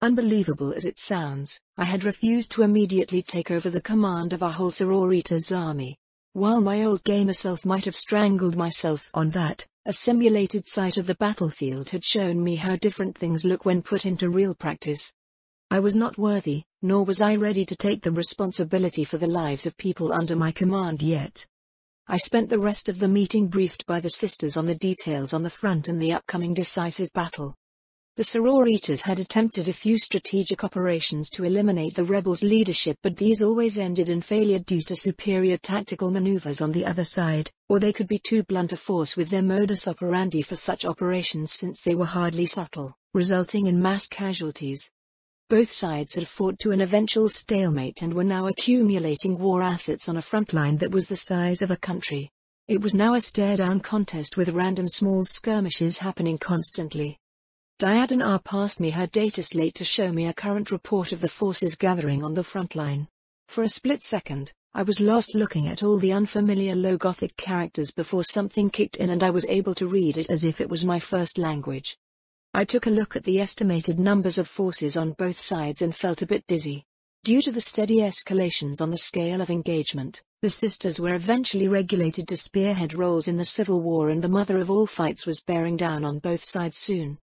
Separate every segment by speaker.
Speaker 1: Unbelievable as it sounds, I had refused to immediately take over the command of a whole Sororitas army. While my old gamer self might have strangled myself on that, a simulated sight of the battlefield had shown me how different things look when put into real practice. I was not worthy, nor was I ready to take the responsibility for the lives of people under my command yet. I spent the rest of the meeting briefed by the sisters on the details on the front and the upcoming decisive battle. The Sororitas had attempted a few strategic operations to eliminate the rebels' leadership, but these always ended in failure due to superior tactical maneuvers on the other side, or they could be too blunt a force with their modus operandi for such operations since they were hardly subtle, resulting in mass casualties. Both sides had fought to an eventual stalemate and were now accumulating war assets on a front line that was the size of a country. It was now a stare-down contest with random small skirmishes happening constantly. Diadina passed me her data slate to show me a current report of the forces gathering on the front line. For a split second, I was lost looking at all the unfamiliar low Gothic characters before something kicked in and I was able to read it as if it was my first language. I took a look at the estimated numbers of forces on both sides and felt a bit dizzy. Due to the steady escalations on the scale of engagement, the sisters were eventually regulated to spearhead roles in the civil war, and the mother of all fights was bearing down on both sides soon.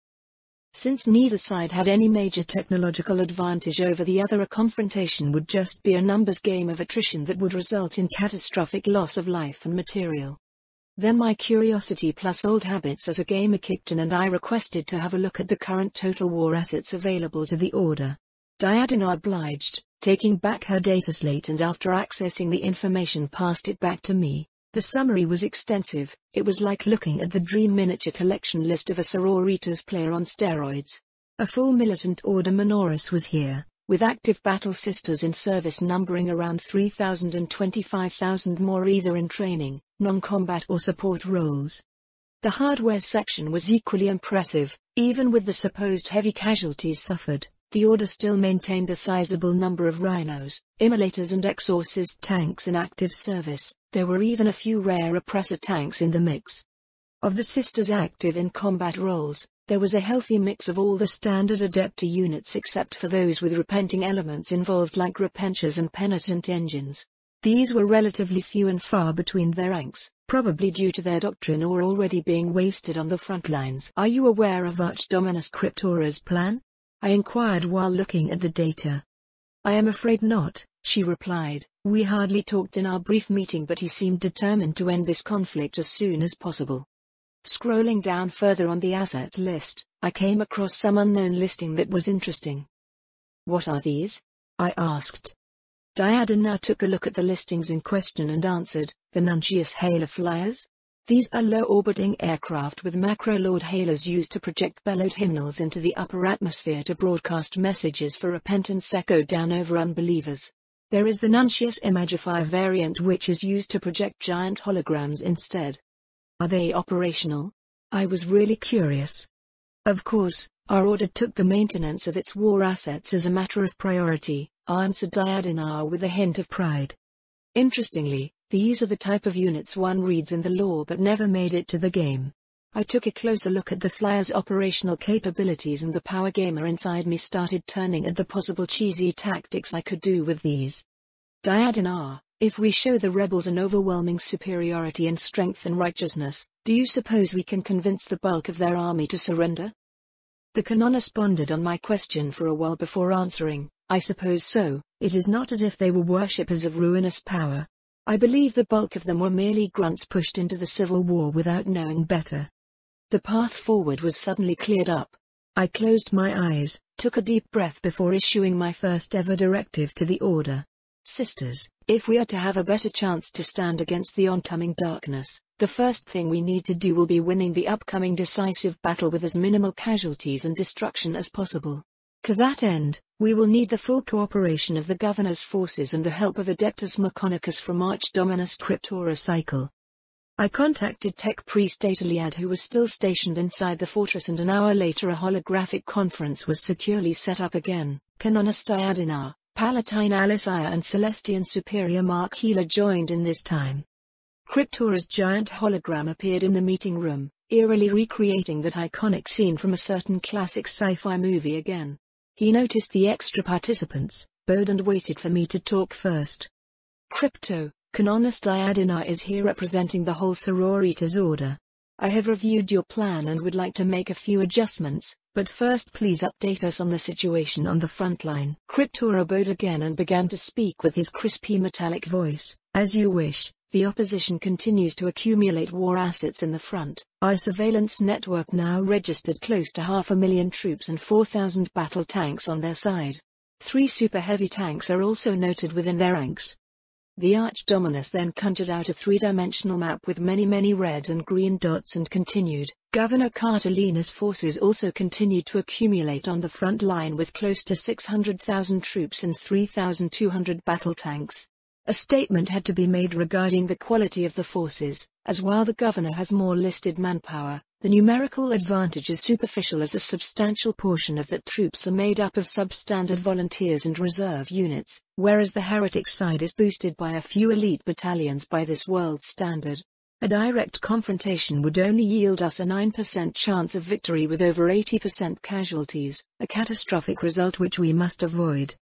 Speaker 1: Since neither side had any major technological advantage over the other, a confrontation would just be a numbers game of attrition that would result in catastrophic loss of life and material. Then my curiosity plus old habits as a gamer kicked in and I requested to have a look at the current total war assets available to the Order. Diadina obliged, taking back her data slate, and after accessing the information passed it back to me. The summary was extensive. It was like looking at the dream miniature collection list of a Sororitas player on steroids. A full militant Order Minoris was here, with active battle sisters in service numbering around 3,000 and 25,000 more either in training, non-combat or support roles. The hardware section was equally impressive. Even with the supposed heavy casualties suffered, the Order still maintained a sizable number of rhinos, immolators and exorcist tanks in active service. There were even a few rare oppressor tanks in the mix. Of the sisters active in combat roles, there was a healthy mix of all the standard Adepta units except for those with repenting elements involved like repentures and penitent engines. These were relatively few and far between their ranks, probably due to their doctrine or already being wasted on the front lines. "Are you aware of Archdominus Cryptora's plan?" I inquired while looking at the data. "I am afraid not," she replied. "We hardly talked in our brief meeting, but he seemed determined to end this conflict as soon as possible." Scrolling down further on the asset list, I came across some unknown listing that was interesting. "What are these?" I asked. Diadina took a look at the listings in question and answered, "The Nuncius Hailer Flyers? These are low-orbiting aircraft with macro-lord hailers used to project bellowed hymnals into the upper atmosphere to broadcast messages for repentance echoed down over unbelievers. There is the Nuncius Imagify variant, which is used to project giant holograms instead. Are they operational?" I was really curious. "Of course, our Order took the maintenance of its war assets as a matter of priority," answered Diadina with a hint of pride. "Interestingly, these are the type of units one reads in the lore but never made it to the game." I took a closer look at the Flyer's operational capabilities and the power gamer inside me started turning at the possible cheesy tactics I could do with these. "Diadina, if we show the rebels an overwhelming superiority in strength and righteousness, do you suppose we can convince the bulk of their army to surrender?" The Canoness pondered on my question for a while before answering, "I suppose so. It is not as if they were worshippers of ruinous power. I believe the bulk of them were merely grunts pushed into the civil war without knowing better." The path forward was suddenly cleared up. I closed my eyes, took a deep breath before issuing my first ever directive to the Order. "Sisters, if we are to have a better chance to stand against the oncoming darkness, the first thing we need to do will be winning the upcoming decisive battle with as minimal casualties and destruction as possible. To that end, we will need the full cooperation of the Governor's forces and the help of Adeptus Mechanicus from Archdominus Cryptora Cycle." I contacted Tech Priest Ataliad, who was still stationed inside the fortress, and an hour later a holographic conference was securely set up again. Canoness Diadina, Palatine Alisaya and Celestian Superior Mark Healer joined in this time. Cryptora's giant hologram appeared in the meeting room, eerily recreating that iconic scene from a certain classic sci-fi movie again. He noticed the extra participants, bowed and waited for me to talk first. Crypto, Canonist Diadina is here representing the whole Sororitas Order. I have reviewed your plan and would like to make a few adjustments, but first please update us on the situation on the front line. Crypto bowed again and began to speak with his crispy metallic voice. As you wish, the opposition continues to accumulate war assets in the front. Our surveillance network now registered close to 500,000 troops and 4,000 battle tanks on their side. 3 super heavy tanks are also noted within their ranks. The Archdominus then conjured out a 3-dimensional map with many red and green dots and continued. Governor Cartolina's forces also continued to accumulate on the front line with close to 600,000 troops and 3,200 battle tanks. A statement had to be made regarding the quality of the forces, as while the governor has more listed manpower, the numerical advantage is superficial as a substantial portion of that troops are made up of substandard volunteers and reserve units, whereas the heretic side is boosted by a few elite battalions by this world standard. A direct confrontation would only yield us a 9% chance of victory with over 80% casualties, a catastrophic result which we must avoid.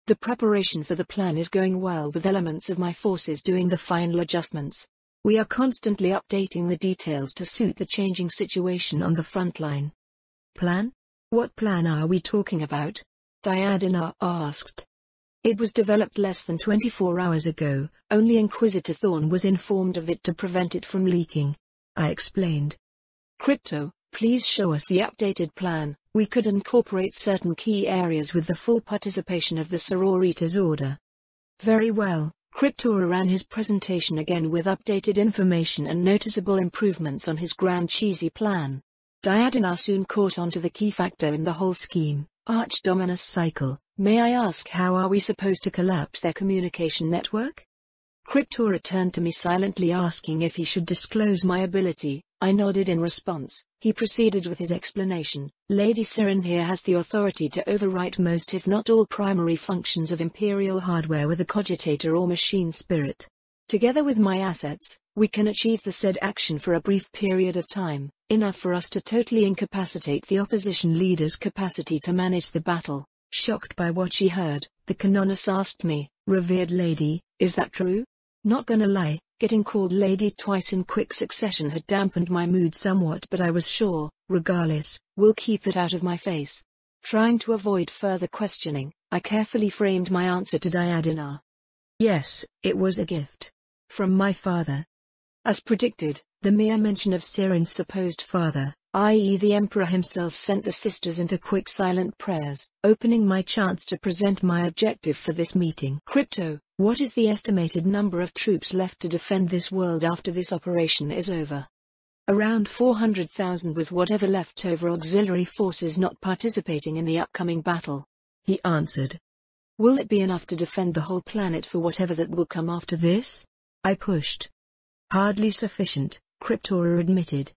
Speaker 1: The preparation for the plan is going well with elements of my forces doing the final adjustments. We are constantly updating the details to suit the changing situation on the front line. Plan? What plan are we talking about? Diadina asked. It was developed less than 24 hours ago, only Inquisitor Thorn was informed of it to prevent it from leaking. I explained. Crypto, please show us the updated plan. We could incorporate certain key areas with the full participation of the Sororitas Order. Very well. Crypto ran his presentation again with updated information and noticeable improvements on his grand cheesy plan. Diadina soon caught on to the key factor in the whole scheme, Archdominus cycle. May I ask, how are we supposed to collapse their communication network? Crypto returned to me silently asking if he should disclose my ability. I nodded in response. He proceeded with his explanation. Lady SYRINE here has the authority to overwrite most if not all primary functions of Imperial hardware with a cogitator or machine spirit. Together with my assets, we can achieve the said action for a brief period of time, enough for us to totally incapacitate the opposition leader's capacity to manage the battle. Shocked by what she heard, the Canonist asked me, Revered Lady, is that true? Not gonna lie, getting called lady twice in quick succession had dampened my mood somewhat, but I was sure, regardless, will keep it out of my face. Trying to avoid further questioning, I carefully framed my answer to Diadina. Yes, it was a gift. From my father. As predicted, the mere mention of SYRINE's supposed father, i.e. the Emperor himself, sent the sisters into quick silent prayers, opening my chance to present my objective for this meeting. Crypto, what is the estimated number of troops left to defend this world after this operation is over? Around 400,000 with whatever leftover auxiliary forces not participating in the upcoming battle. He answered. Will it be enough to defend the whole planet for whatever that will come after this? I pushed. Hardly sufficient, Cryptora admitted.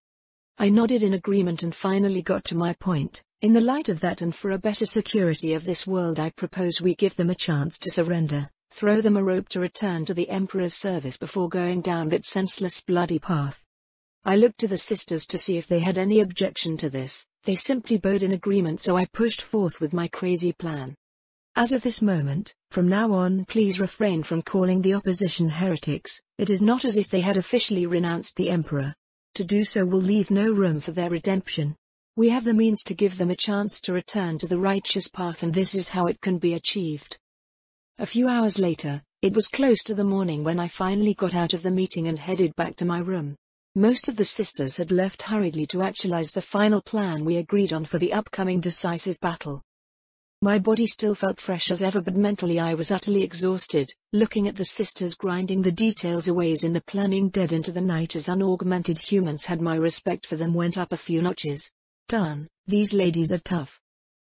Speaker 1: I nodded in agreement and finally got to my point. In the light of that and for a better security of this world, I propose we give them a chance to surrender, throw them a rope to return to the Emperor's service before going down that senseless bloody path. I looked to the sisters to see if they had any objection to this. They simply bowed in agreement, so I pushed forth with my crazy plan. As of this moment, from now on please refrain from calling the opposition heretics. It is not as if they had officially renounced the Emperor. To do so will leave no room for their redemption. We have the means to give them a chance to return to the righteous path, and this is how it can be achieved. A few hours later, it was close to the morning when I finally got out of the meeting and headed back to my room. Most of the sisters had left hurriedly to actualize the final plan we agreed on for the upcoming decisive battle. My body still felt fresh as ever, but mentally I was utterly exhausted, looking at the sisters grinding the details away in the planning dead into the night as unaugmented humans had. My respect for them went up a few notches. Darn, these ladies are tough.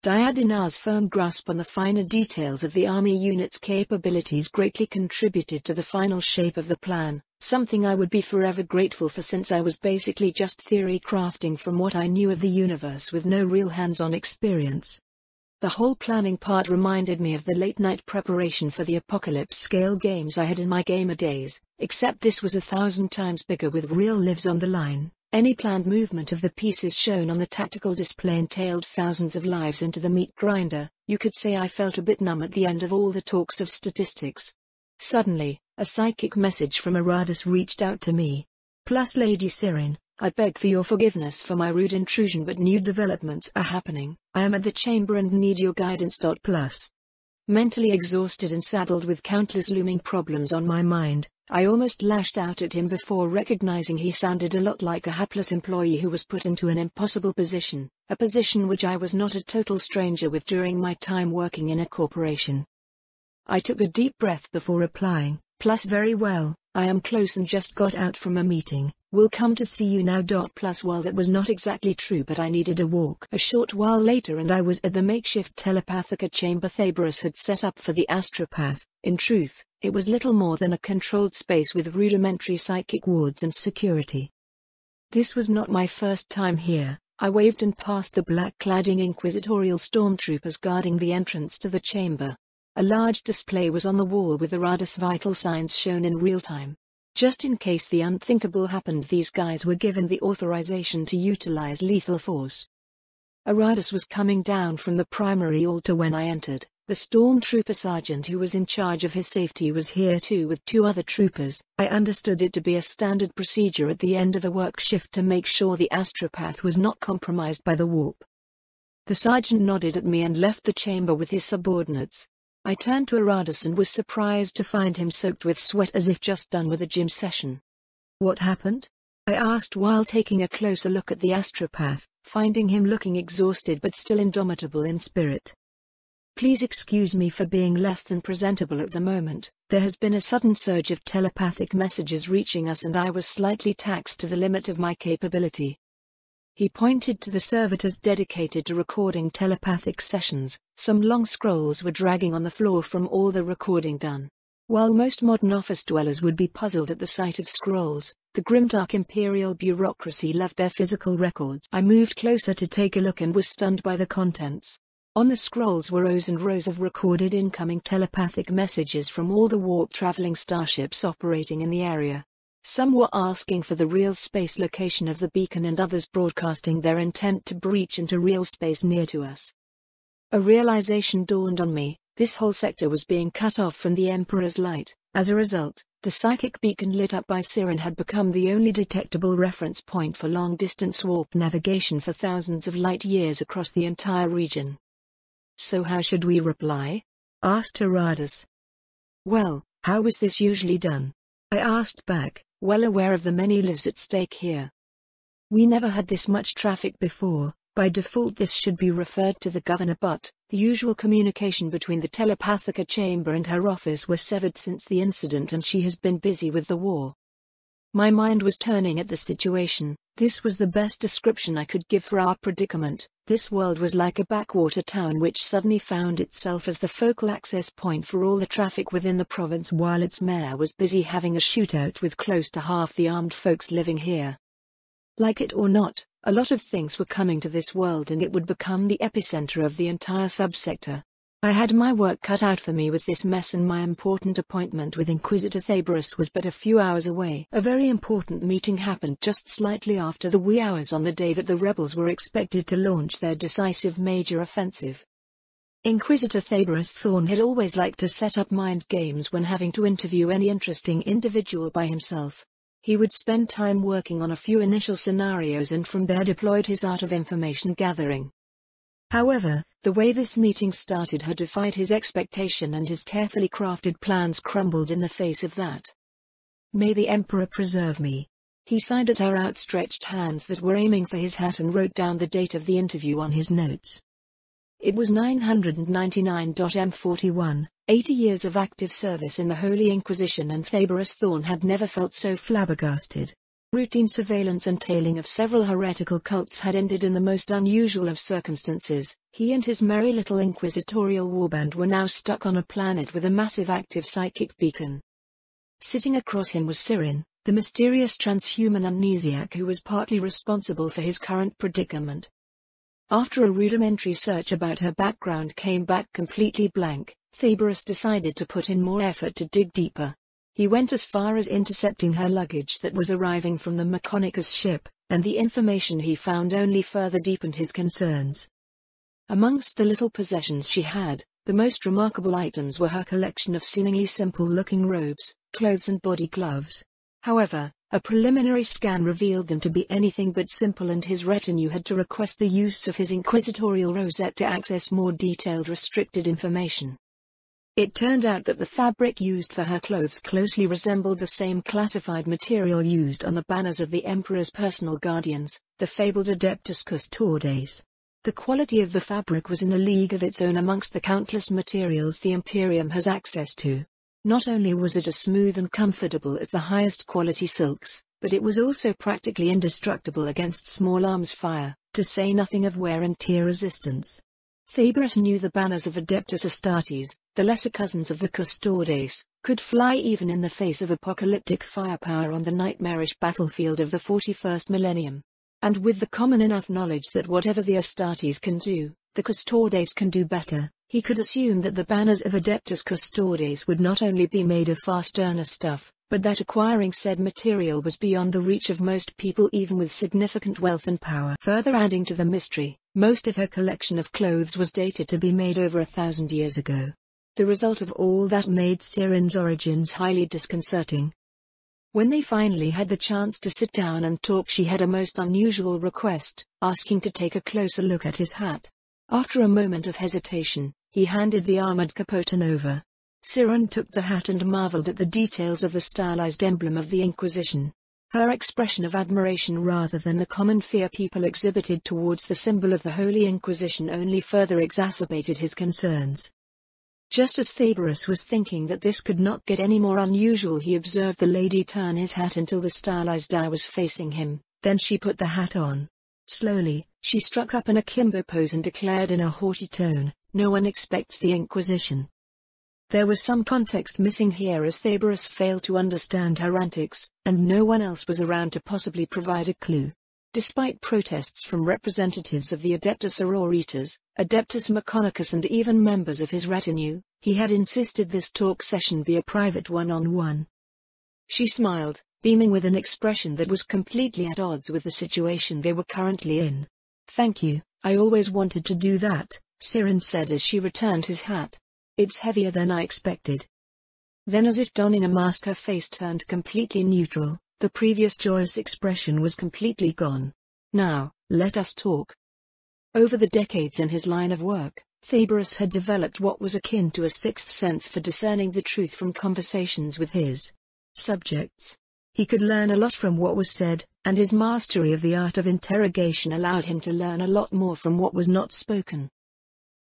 Speaker 1: Diadina's firm grasp on the finer details of the army unit's capabilities greatly contributed to the final shape of the plan, something I would be forever grateful for, since I was basically just theory crafting from what I knew of the universe with no real hands-on experience. The whole planning part reminded me of the late-night preparation for the apocalypse-scale games I had in my gamer days, except this was 1,000 times bigger with real lives on the line. Any planned movement of the pieces shown on the tactical display entailed thousands of lives into the meat grinder. You could say I felt a bit numb at the end of all the talks of statistics. Suddenly, a psychic message from Aradus reached out to me. Plus Lady SYRINE, I beg for your forgiveness for my rude intrusion, but new developments are happening. I am at the chamber and need your guidance. Plus. Mentally exhausted and saddled with countless looming problems on my mind, I almost lashed out at him before recognizing he sounded a lot like a hapless employee who was put into an impossible position, a position which I was not a total stranger with during my time working in a corporation. I took a deep breath before replying, plus very well, I am close and just got out from a meeting, will come to see you now. Plus well, that was not exactly true, but I needed a walk. A short while later and I was at the makeshift telepathica chamber Thaberus had set up for the astropath. In truth, it was little more than a controlled space with rudimentary psychic wards and security. This was not my first time here. I waved and passed the black-cladding inquisitorial stormtroopers guarding the entrance to the chamber. A large display was on the wall with Aradus vital signs shown in real time. Just in case the unthinkable happened, these guys were given the authorization to utilize lethal force. Aradus was coming down from the primary altar when I entered. The stormtrooper sergeant who was in charge of his safety was here too with 2 other troopers. I understood it to be a standard procedure at the end of a work shift to make sure the astropath was not compromised by the warp. The sergeant nodded at me and left the chamber with his subordinates. I turned to Aradus and was surprised to find him soaked with sweat as if just done with a gym session. What happened? I asked while taking a closer look at the astropath, finding him looking exhausted but still indomitable in spirit. Please excuse me for being less than presentable at the moment. There has been a sudden surge of telepathic messages reaching us and I was slightly taxed to the limit of my capability. He pointed to the servitors dedicated to recording telepathic sessions. Some long scrolls were dragging on the floor from all the recording done. While most modern office dwellers would be puzzled at the sight of scrolls, the grimdark imperial bureaucracy loved their physical records. I moved closer to take a look and was stunned by the contents. On the scrolls were rows and rows of recorded incoming telepathic messages from all the warp-traveling starships operating in the area. Some were asking for the real space location of the beacon and others broadcasting their intent to breach into real space near to us. A realization dawned on me, this whole sector was being cut off from the Emperor's light. As a result, the psychic beacon lit up by SYRINE had become the only detectable reference point for long-distance warp navigation for thousands of light years across the entire region. So how should we reply? Asked Aradus. Well, how was this usually done? I asked back, well aware of the many lives at stake here. We never had this much traffic before. By default this should be referred to the governor, but the usual communication between the telepathica chamber and her office was severed since the incident and she has been busy with the war. My mind was turning at the situation. This was the best description I could give for our predicament. This world was like a backwater town which suddenly found itself as the focal access point for all the traffic within the province while its mayor was busy having a shootout with close to half the armed folks living here. Like it or not, a lot of things were coming to this world and it would become the epicenter of the entire subsector. I had my work cut out for me with this mess and my important appointment with Inquisitor Thaberus was but a few hours away. A very important meeting happened just slightly after the wee hours on the day that the rebels were expected to launch their decisive major offensive. Inquisitor Thaberus Thorn had always liked to set up mind games when having to interview any interesting individual by himself. He would spend time working on a few initial scenarios and from there deployed his art of information gathering. However, the way this meeting started had defied his expectation and his carefully crafted plans crumbled in the face of that. May the Emperor preserve me. He sighed at our outstretched hands that were aiming for his hat and wrote down the date of the interview on his notes. It was 999. M41, 80 years of active service in the Holy Inquisition, and Thaberus Thorn had never felt so flabbergasted. Routine surveillance and tailing of several heretical cults had ended in the most unusual of circumstances. He and his merry little inquisitorial warband were now stuck on a planet with a massive active psychic beacon. Sitting across him was SYRINE, the mysterious transhuman amnesiac who was partly responsible for his current predicament. After a rudimentary search about her background came back completely blank, Thaberus decided to put in more effort to dig deeper. He went as far as intercepting her luggage that was arriving from the Mechanicus ship, and the information he found only further deepened his concerns. Amongst the little possessions she had, the most remarkable items were her collection of seemingly simple-looking robes, clothes and body gloves. However, a preliminary scan revealed them to be anything but simple, and his retinue had to request the use of his inquisitorial rosette to access more detailed restricted information. It turned out that the fabric used for her clothes closely resembled the same classified material used on the banners of the Emperor's personal guardians, the fabled Adeptus Custodes. The quality of the fabric was in a league of its own amongst the countless materials the Imperium has access to. Not only was it as smooth and comfortable as the highest quality silks, but it was also practically indestructible against small arms fire, to say nothing of wear and tear resistance. Thebris knew the banners of Adeptus Astartes, the lesser cousins of the Custodes, could fly even in the face of apocalyptic firepower on the nightmarish battlefield of the 41st millennium. And with the common enough knowledge that whatever the Astartes can do, the Custodes can do better, he could assume that the banners of Adeptus Custodes would not only be made of far sterner stuff, but that acquiring said material was beyond the reach of most people even with significant wealth and power. Further adding to the mystery, most of her collection of clothes was dated to be made over 1,000 years ago. The result of all that made SYRINE's origins highly disconcerting. When they finally had the chance to sit down and talk, she had a most unusual request, asking to take a closer look at his hat. After a moment of hesitation, he handed the armored capoton over. SYRINE took the hat and marveled at the details of the stylized emblem of the Inquisition. Her expression of admiration rather than the common fear people exhibited towards the symbol of the Holy Inquisition only further exacerbated his concerns. Just as Thebris was thinking that this could not get any more unusual, he observed the lady turn his hat until the stylized eye was facing him, then she put the hat on. Slowly, she struck up an akimbo pose and declared in a haughty tone, "No one expects the Inquisition." There was some context missing here as Thebris failed to understand her antics, and no one else was around to possibly provide a clue. Despite protests from representatives of the Adeptus Auroritas, Adeptus Mechanicus and even members of his retinue, he had insisted this talk session be a private one-on-one. She smiled, beaming with an expression that was completely at odds with the situation they were currently in. "Thank you, I always wanted to do that," SYRINE said as she returned his hat. "It's heavier than I expected." Then, as if donning a mask, her face turned completely neutral. The previous joyous expression was completely gone. "Now, let us talk." Over the decades in his line of work, Thebris had developed what was akin to a sixth sense for discerning the truth from conversations with his subjects. He could learn a lot from what was said, and his mastery of the art of interrogation allowed him to learn a lot more from what was not spoken.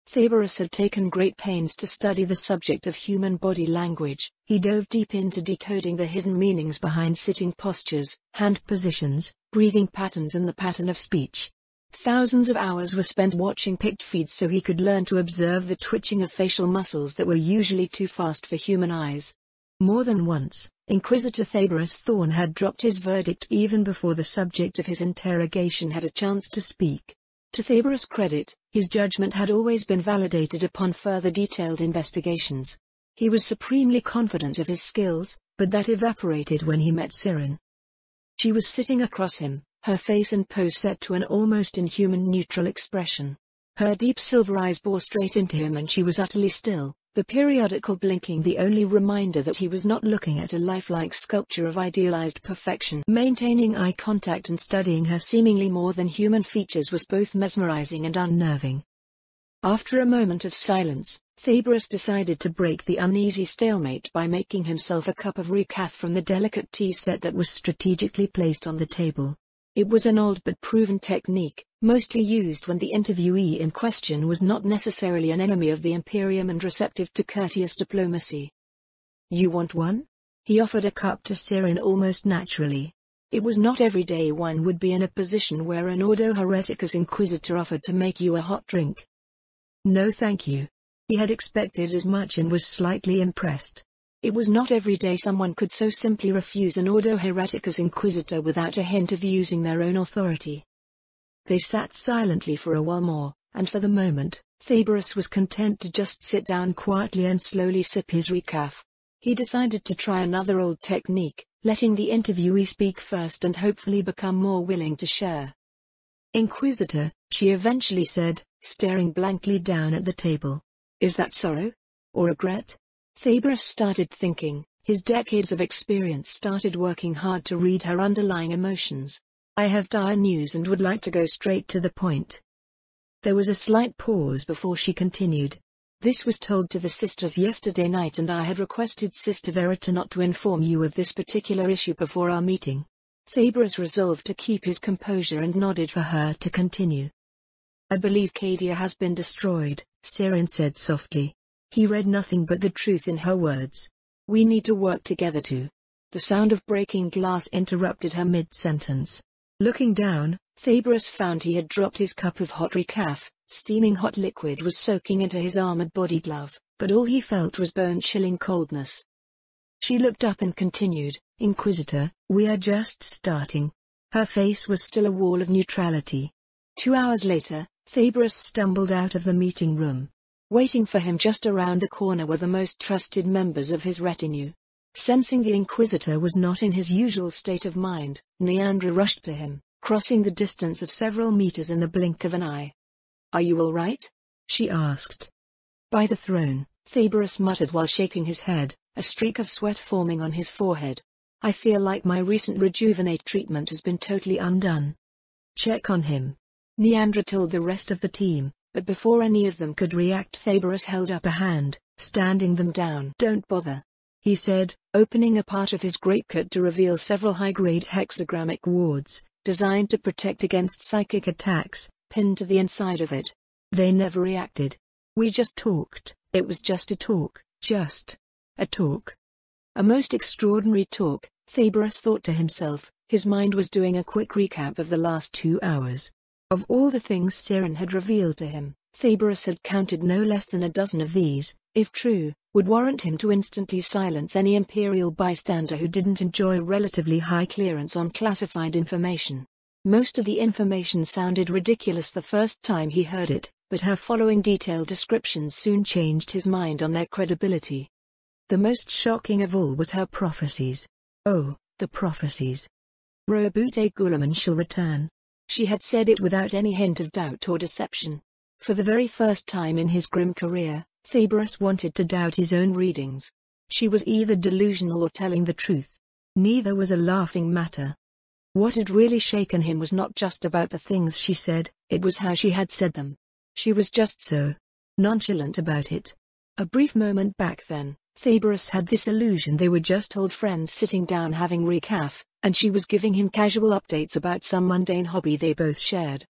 Speaker 1: Thebris had taken great pains to study the subject of human body language. He dove deep into decoding the hidden meanings behind sitting postures, hand positions, breathing patterns and the pattern of speech. Thousands of hours were spent watching pict feeds so he could learn to observe the twitching of facial muscles that were usually too fast for human eyes. More than once, Inquisitor Thebris Thorn had dropped his verdict even before the subject of his interrogation had a chance to speak. To Thebris' credit, his judgment had always been validated upon further detailed investigations. He was supremely confident of his skills, but that evaporated when he met SYRINE. She was sitting across him, her face and pose set to an almost inhuman neutral expression. Her deep silver eyes bore straight into him and she was utterly still, the periodical blinking the only reminder that he was not looking at a lifelike sculpture of idealized perfection. Maintaining eye contact and studying her seemingly more than human features was both mesmerizing and unnerving. After a moment of silence, Thebris decided to break the uneasy stalemate by making himself a cup of recaf from the delicate tea set that was strategically placed on the table. It was an old but proven technique, mostly used when the interviewee in question was not necessarily an enemy of the Imperium and receptive to courteous diplomacy. "You want one?" He offered a cup to SYRINE almost naturally. It was not every day one would be in a position where an Ordo Hereticus Inquisitor offered to make you a hot drink. "No thank you." He had expected as much and was slightly impressed. It was not every day someone could so simply refuse an Ordo Hereticus Inquisitor without a hint of using their own authority. They sat silently for a while more, and for the moment, Thebris was content to just sit down quietly and slowly sip his recaf. He decided to try another old technique, letting the interviewee speak first and hopefully become more willing to share. "Inquisitor," she eventually said, staring blankly down at the table. "Is that sorrow? Or regret?" Thabros started thinking. His decades of experience started working hard to read her underlying emotions. "I have dire news and would like to go straight to the point." There was a slight pause before she continued. "This was told to the sisters yesterday night and I had requested Sister Verita not to inform you of this particular issue before our meeting." Thabros resolved to keep his composure and nodded for her to continue. "I believe Cadia has been destroyed," SYRINE said softly. He read nothing but the truth in her words. "We need to work together to—" The sound of breaking glass interrupted her mid-sentence. Looking down, Thabros found he had dropped his cup of hot recaf. Steaming hot liquid was soaking into his armored body glove, but all he felt was bone-chilling coldness. She looked up and continued, "Inquisitor, we are just starting." Her face was still a wall of neutrality. 2 hours later, Thabros stumbled out of the meeting room. Waiting for him just around the corner were the most trusted members of his retinue. Sensing the Inquisitor was not in his usual state of mind, Neandra rushed to him, crossing the distance of several meters in the blink of an eye. "Are you all right?" she asked. "By the throne," Thabros muttered while shaking his head, a streak of sweat forming on his forehead. "I feel like my recent rejuvenate treatment has been totally undone." "Check on him," Neandra told the rest of the team, but before any of them could react Thabros held up a hand, standing them down. "Don't bother," he said, opening a part of his greatcoat to reveal several high-grade hexagrammic wards, designed to protect against psychic attacks, pinned to the inside of it. "They never reacted. We just talked. It was just a talk, just a talk." A most extraordinary talk, Thabros thought to himself. His mind was doing a quick recap of the last 2 hours. Of all the things SYRINE had revealed to him, Thabros had counted no less than a dozen of these, if true, would warrant him to instantly silence any Imperial bystander who didn't enjoy relatively high clearance on classified information. Most of the information sounded ridiculous the first time he heard it, but her following detailed descriptions soon changed his mind on their credibility. The most shocking of all was her prophecies. Oh, the prophecies. Roabute Gulaman shall return. She had said it without any hint of doubt or deception. For the very first time in his grim career, Thabros wanted to doubt his own readings. She was either delusional or telling the truth. Neither was a laughing matter. What had really shaken him was not just about the things she said, it was how she had said them. She was just so nonchalant about it. A brief moment back then, Thabros had this illusion they were just old friends sitting down having recaf, and she was giving him casual updates about some mundane hobby they both shared.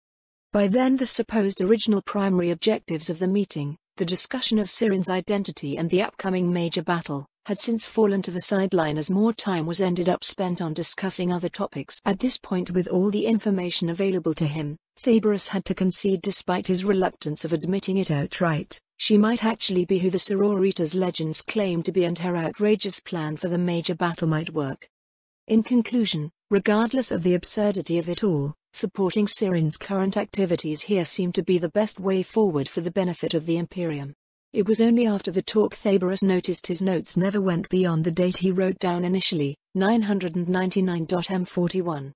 Speaker 1: By then the supposed original primary objectives of the meeting, the discussion of SYRINE's identity and the upcoming major battle, had since fallen to the sideline as more time was ended up spent on discussing other topics. At this point, with all the information available to him, Thabros had to concede, despite his reluctance of admitting it outright, she might actually be who the sororitas legends claim to be, and her outrageous plan for the major battle might work. In conclusion, regardless of the absurdity of it all, supporting SYRINE's current activities here seemed to be the best way forward for the benefit of the Imperium. It was only after the talk Thabros noticed his notes never went beyond the date he wrote down initially, 999.m41.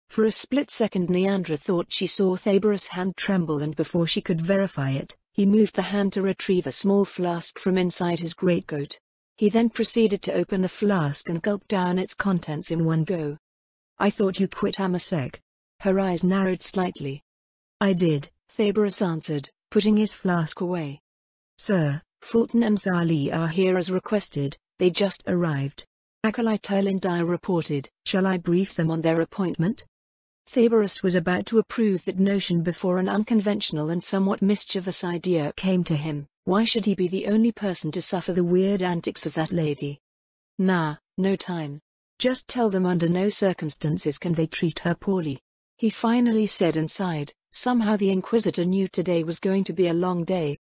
Speaker 1: For a split second Neandra thought she saw Thabros' hand tremble, and before she could verify it, he moved the hand to retrieve a small flask from inside his greatcoat. He then proceeded to open the flask and gulp down its contents in one go. "I thought you quit Amasek." Her eyes narrowed slightly. "I did," Thabros answered, putting his flask away. "Sir, Fulton and Zali are here as requested, they just arrived," Acolyte Erlindire reported. "Shall I brief them on their appointment?" Thabros was about to approve that notion before an unconventional and somewhat mischievous idea came to him. Why should he be the only person to suffer the weird antics of that lady? "Nah, no time. Just tell them under no circumstances can they treat her poorly," he finally said and sighed. Somehow the Inquisitor knew today was going to be a long day,